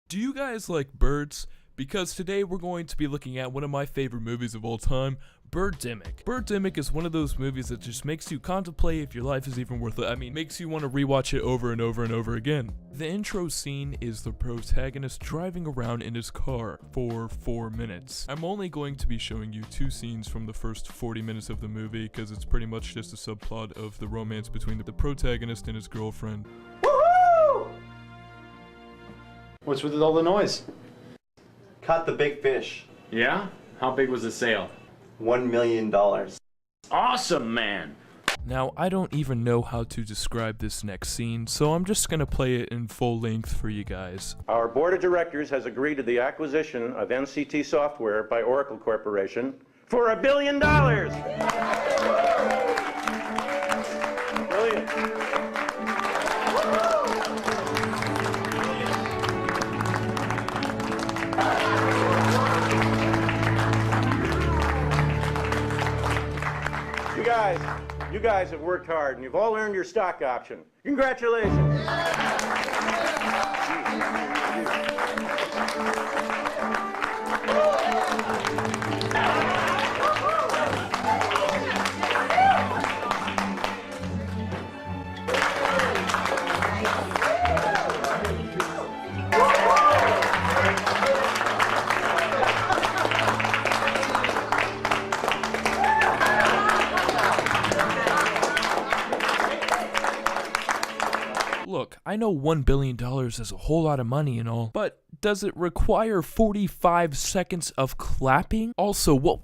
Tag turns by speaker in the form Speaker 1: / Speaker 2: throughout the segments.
Speaker 1: Do you guys like birds? Because today we're going to be looking at one of my favorite movies of all time, Birdemic. Birdemic is one of those movies that just makes you contemplate if your life is even worth it. I mean, makes you want to rewatch it over and over and over again. The intro scene is the protagonist driving around in his car for 4 minutes. I'm only going to be showing you 2 scenes from the first 40 minutes of the movie because it's pretty much just a subplot of the romance between the protagonist and his girlfriend.
Speaker 2: Woohoo! What's with all the noise?
Speaker 3: Caught the big fish.
Speaker 2: Yeah? How big was the sale?
Speaker 3: $1 million.
Speaker 2: Awesome, man!
Speaker 1: Now, I don't even know how to describe this next scene, so I'm just gonna play it in full length for you guys.
Speaker 4: Our board of directors has agreed to the acquisition of NCT Software by Oracle Corporation for $1 billion. Brilliant. You guys have worked hard and you've all earned your stock option. Congratulations.
Speaker 1: Look, I know $1 billion is a whole lot of money and all, but does it require 45 seconds of clapping? Also, what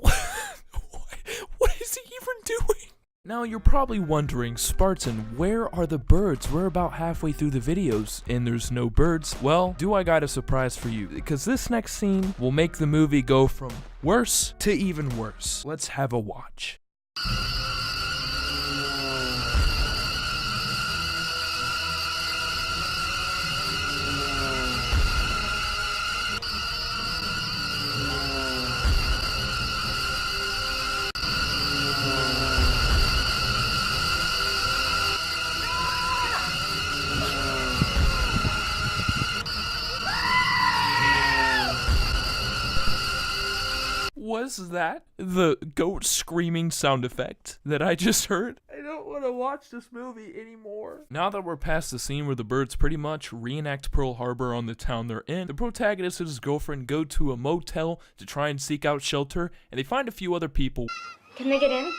Speaker 1: is he even doing? Now, you're probably wondering, Spartan, where are the birds? We're about halfway through the videos, and there's no birds. Well, do I got a surprise for you, because this next scene will make the movie go from worse to even worse. Let's have a watch. Was that the goat screaming sound effect that I just heard? I don't want to watch this movie anymore. Now that we're past the scene where the birds pretty much reenact Pearl Harbor on the town they're in, the protagonist and his girlfriend go to a motel to try and seek out shelter, and they find a few other people.
Speaker 5: Can they get in?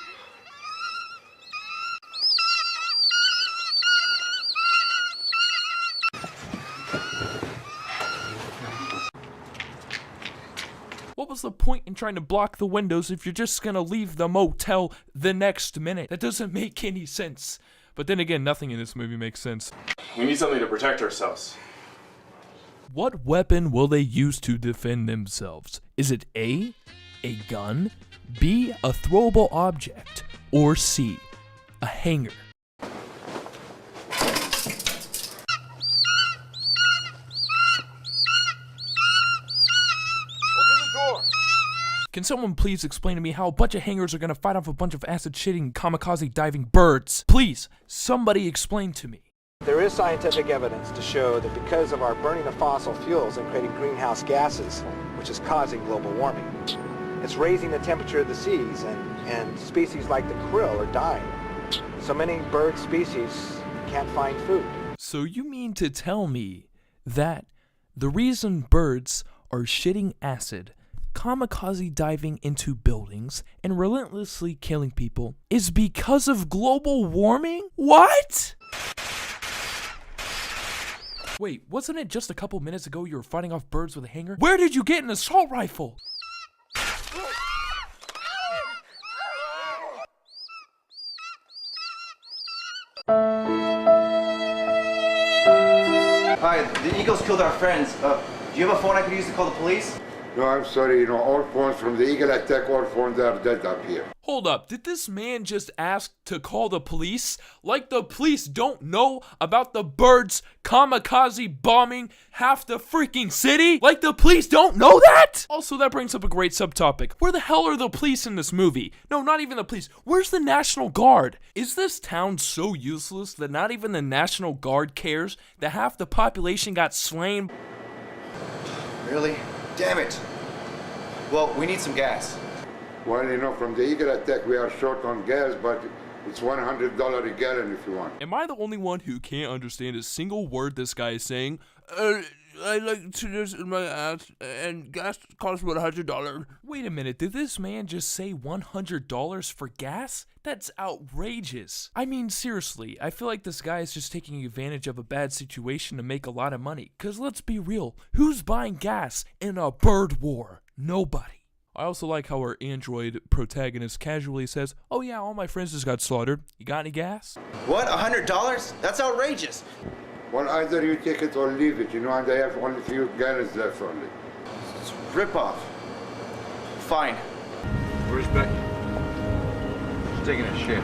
Speaker 1: What was the point in trying to block the windows if you're just gonna leave the motel the next minute? That doesn't make any sense. But then again, nothing in this movie makes sense.
Speaker 6: We need something to protect ourselves.
Speaker 1: What weapon will they use to defend themselves? Is it A, a gun, B, a throwable object, or C, a hanger? Can someone please explain to me how a bunch of hangers are gonna fight off a bunch of acid-shitting, kamikaze diving birds? Please, somebody explain to me.
Speaker 7: There is scientific evidence to show that because of our burning of fossil fuels and creating greenhouse gases, which is causing global warming, it's raising the temperature of the seas, and species like the krill are dying. So many bird species can't find food.
Speaker 1: So you mean to tell me that the reason birds are shitting acid, kamikaze diving into buildings, and relentlessly killing people is because of global warming? What? Wait, wasn't it just a couple minutes ago you were fighting off birds with a hanger? Where did you get an assault rifle?
Speaker 3: Hi, the Eagles killed our friends. Do you have a phone I could use to call the police?
Speaker 8: No, I'm sorry, all phones from the Eagle attack, all phones are dead up here.
Speaker 1: Hold up, did this man just ask to call the police? Like the police don't know about the birds kamikaze bombing half the freaking city? Like the police don't know that? Also, that brings up a great subtopic. Where the hell are the police in this movie? No, not even the police. Where's the National Guard? Is this town so useless that not even the National Guard cares that half the population got slain?
Speaker 3: Really? Damn it. Well, we need some gas.
Speaker 8: Well, you know, from the eagle attack, we are short on gas, but it's $100 a gallon if you want.
Speaker 1: Am I the only one who can't understand a single word this guy is saying? I like to this in my ass, and gas costs about $100. Wait a minute, did this man just say $100 for gas? That's outrageous. I mean, seriously, I feel like this guy is just taking advantage of a bad situation to make a lot of money. Cause let's be real, who's buying gas in a bird war? Nobody. I also like how our android protagonist casually says, "Oh yeah, all my friends just got slaughtered. You got any gas?"
Speaker 3: What? $100? That's outrageous.
Speaker 8: Well, either you take it or leave it, you know, and I have only few gallons left only.
Speaker 3: It's rip-off. Fine.
Speaker 7: Where's Becky? She's taking a shit.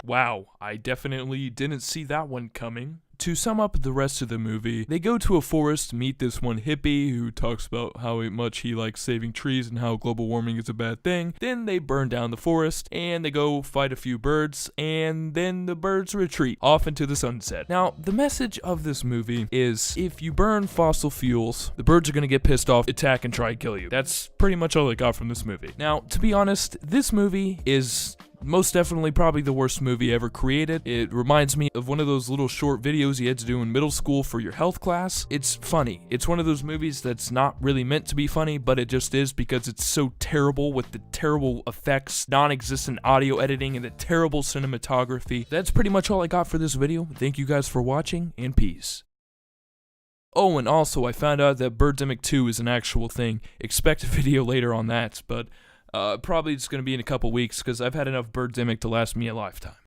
Speaker 1: Wow, I definitely didn't see that one coming. To sum up the rest of the movie, they go to a forest, meet this one hippie who talks about how much he likes saving trees and how global warming is a bad thing. Then they burn down the forest, and they go fight a few birds, and then the birds retreat off into the sunset. Now, the message of this movie is if you burn fossil fuels, the birds are gonna get pissed off, attack, and try and kill you. That's pretty much all I got from this movie. Now, to be honest, this movie is most definitely probably the worst movie ever created. It reminds me of one of those little short videos you had to do in middle school for your health class. It's funny. It's one of those movies that's not really meant to be funny, but it just is because it's so terrible with the terrible effects, non-existent audio editing, and the terrible cinematography. That's pretty much all I got for this video. Thank you guys for watching, and peace. Oh, and also I found out that Birdemic 2 is an actual thing. Expect a video later on that, but probably it's going to be in a couple weeks because I've had enough Birdemic to last me a lifetime.